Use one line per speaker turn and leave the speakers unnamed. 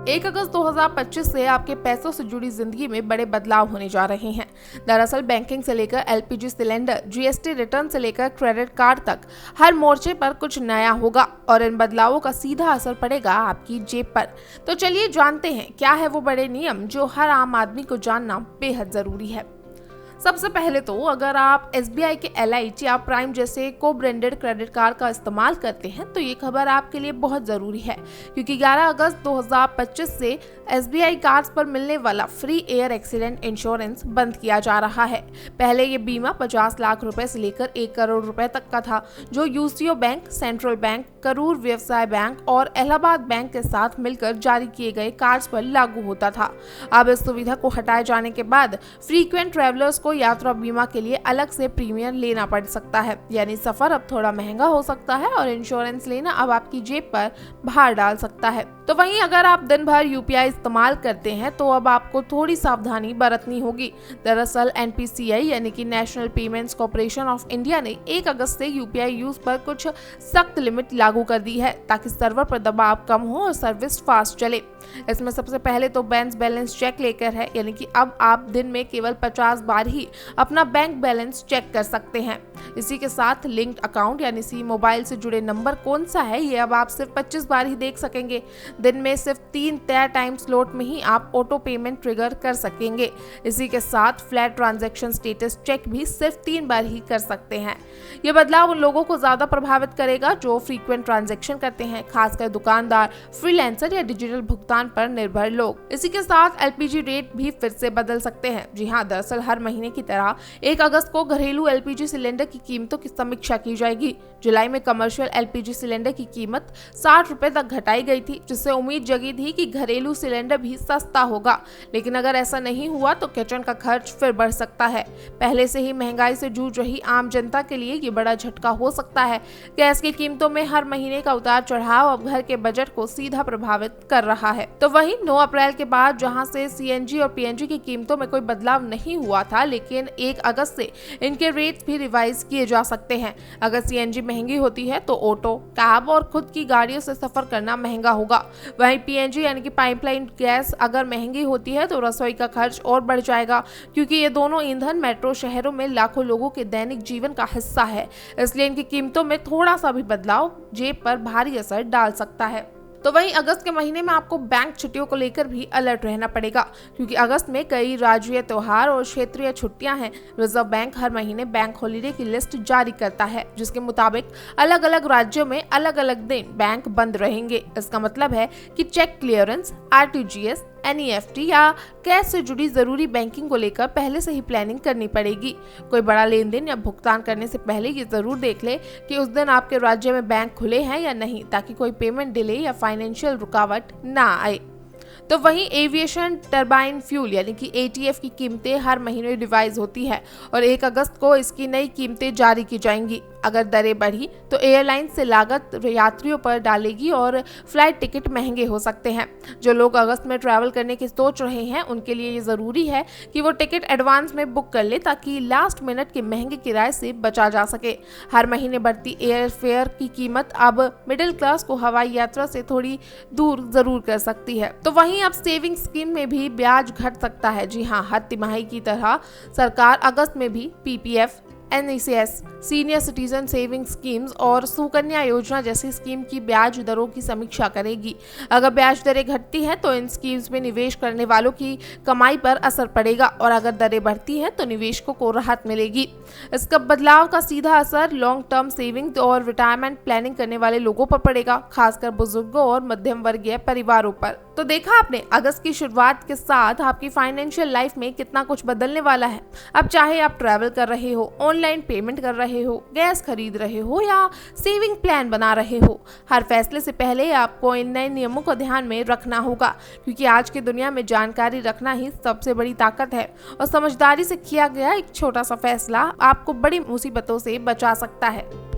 1 अगस्त 2025 से आपके पैसों से जुड़ी जिंदगी में बड़े बदलाव होने जा रहे हैं। दरअसल बैंकिंग से लेकर एलपीजी सिलेंडर, जीएसटी रिटर्न से लेकर क्रेडिट कार्ड तक हर मोर्चे पर कुछ नया होगा और इन बदलावों का सीधा असर पड़ेगा आपकी जेब पर। तो चलिए जानते हैं क्या है वो बड़े नियम जो हर आम आदमी को जानना बेहद जरूरी है। सबसे पहले तो अगर आप एसबीआई के एलाइट या प्राइम जैसे को ब्रांडेड क्रेडिट कार्ड का इस्तेमाल करते हैं तो ये खबर आपके लिए बहुत जरूरी है, क्योंकि 11 अगस्त 2025 से एसबीआई कार्ड्स पर मिलने वाला फ्री एयर एक्सीडेंट इंश्योरेंस बंद किया जा रहा है। पहले ये बीमा 50 लाख रुपए से लेकर 1 करोड़ रुपए तक का था, जो UCO bank, central bank, Karur व्यवसाय बैंक और इलाहाबाद बैंक के साथ मिलकर जारी किए गए कार्ड्स पर लागू होता था। अब इस सुविधा को हटाए जाने के बाद फ्रीक्वेंट ट्रैवलर्स को यात्रा बीमा के लिए अलग से प्रीमियम लेना पड़ सकता है, यानी सफर अब थोड़ा महंगा हो सकता है और इंश्योरेंस लेना अब आपकी जेब पर भार डाल सकता है। तो वहीं अगर आप दिन भर यूपीआई इस्तेमाल करते हैं तो अब आपको थोड़ी सावधानी बरतनी होगी। दरअसल एनपीसीआई यानी कि national payments corporation of India ने 1 अगस्त से यूपीआई यूज पर कुछ सख्त लिमिट लागू कर दी है, ताकि सर्वर पर दबाव कम हो और सर्विस फास्ट चले। इसमें सबसे पहले तो बैंक बैलेंस चेक लेकर है, यानी कि अब आप दिन में केवल 50 बार ही अपना बैंक बैलेंस चेक कर सकते हैं। इसी के साथ लिंक्ड अकाउंट यानी सी मोबाइल से जुड़े नंबर कौन सा है ये अब आप सिर्फ 25 बार ही देख सकेंगे। दिन में सिर्फ 3 तय टाइम स्लॉट में ही आप ऑटो पेमेंट ट्रिगर कर सकेंगे। इसी के साथ फ्लैट ट्रांजैक्शन स्टेटस चेक भी सिर्फ 3 बार ही कर सकते हैं। ये बदलाव उन लोगों को ज्यादा प्रभावित करेगा जो फ्रीक्वेंट ट्रांजैक्शन करते हैं, खासकर दुकानदार, फ्रीलांसर या डिजिटल भुगतान पर निर्भर लोग। इसी के साथ एलपीजी रेट भी फिर से बदल सकते हैं। जी हाँ, दरअसल हर महीने की तरह 1 अगस्त को घरेलू एलपीजी सिलेंडर की कीमतों की समीक्षा की जाएगी। जुलाई में कमर्शियल एलपीजी सिलेंडर की कीमत 60 रुपए तक घटाई गई थी, जिससे उम्मीद जगी थी कि घरेलू सिलेंडर भी सस्ता होगा। लेकिन अगर ऐसा नहीं हुआ तो किचन का खर्च फिर बढ़ सकता है। पहले से ही महंगाई से जूझ रही आम जनता के लिए ये बड़ा झटका हो सकता है। गैस की कीमतों में हर महीने का उतार चढ़ाव अब घर के बजट को सीधा प्रभावित कर रहा है। तो वहीं 9 अप्रैल के बाद जहां से सीएनजी और पीएनजी की कीमतों में कोई बदलाव नहीं हुआ था, लेकिन 1 अगस्त से इनके रेट्स भी रिवाइज किए जा सकते हैं। अगर सीएनजी महंगी होती है तो ऑटो, कैब और खुद की गाड़ियों से सफर करना महंगा होगा। वहीं पीएनजी यानी कि पाइपलाइन गैस अगर महंगी होती है तो रसोई का खर्च और बढ़ जाएगा, क्योंकि ये दोनों ईंधन मेट्रो शहरों में लाखों लोगों के दैनिक जीवन का हिस्सा है। इसलिए इनकी कीमतों में थोड़ा सा भी बदलाव जेब पर भारी असर डाल सकता है। तो वहीं अगस्त के महीने में आपको बैंक छुट्टियों को लेकर भी अलर्ट रहना पड़ेगा, क्योंकि अगस्त में कई राज्य त्योहार और क्षेत्रीय छुट्टियां हैं। रिजर्व बैंक हर महीने बैंक हॉलिडे की लिस्ट जारी करता है, जिसके मुताबिक अलग अलग राज्यों में अलग अलग दिन बैंक बंद रहेंगे। इसका मतलब है कि चेक क्लियरेंस, आरटीजीएस, एनईएफटी या कैश से जुड़ी जरूरी बैंकिंग को लेकर पहले से ही प्लानिंग करनी पड़ेगी। कोई बड़ा लेन देन या भुगतान करने से पहले ये जरूर देख ले कि उस दिन आपके राज्य में बैंक खुले हैं या नहीं, ताकि कोई पेमेंट डिले या फाइनेंशियल रुकावट ना आए। तो वहीं एविएशन टरबाइन फ्यूल यानी कि एटीएफ की कीमतें हर महीने रिवाइज होती है और 1 अगस्त को इसकी नई कीमतें जारी की जाएंगी। अगर दरें बढ़ी तो एयरलाइन से लागत यात्रियों पर डालेगी और फ्लाइट टिकट महंगे हो सकते हैं। जो लोग अगस्त में ट्रैवल करने की सोच रहे हैं उनके लिए ये जरूरी है कि वो टिकट एडवांस में बुक कर ले, ताकि लास्ट मिनट के महंगे किराए से बचा जा सके। हर महीने बढ़ती एयर फेयर की कीमत अब मिडिल क्लास को हवाई यात्रा से थोड़ी दूर जरूर कर सकती है। तो वहीं अब सेविंग स्कीम में भी ब्याज घट सकता है। जी हाँ, हर तिमाही की तरह सरकार अगस्त में भी PPF, NECS, senior citizen saving schemes और सुकन्या योजना जैसी स्कीम की ब्याज दरों की समीक्षा करेगी। अगर ब्याज दरें घटती हैं तो इन स्कीम्स में निवेश करने वालों की कमाई पर असर पड़ेगा और अगर दरें बढ़ती हैं तो निवेशकों को राहत मिलेगी। इसका बदलाव का सीधा असर लॉन्ग टर्म सेविंग और रिटायरमेंट प्लानिंग करने वाले लोगों पर पड़ेगा, खासकर बुजुर्गों और मध्यम वर्गीय परिवारों पर। तो देखा आपने, अगस्त की शुरुआत के साथ आपकी फाइनेंशियल लाइफ में कितना कुछ बदलने वाला है। अब चाहे आप ट्रैवल कर रहे हो, ऑनलाइन पेमेंट कर रहे हो, गैस खरीद रहे हो या सेविंग प्लान बना रहे हो, हर फैसले से पहले आपको इन नए नियमों को ध्यान में रखना होगा, क्योंकि आज की दुनिया में जानकारी रखना ही सबसे बड़ी ताकत है और समझदारी से किया गया एक छोटा सा फैसला आपको बड़ी मुसीबतों से बचा सकता है।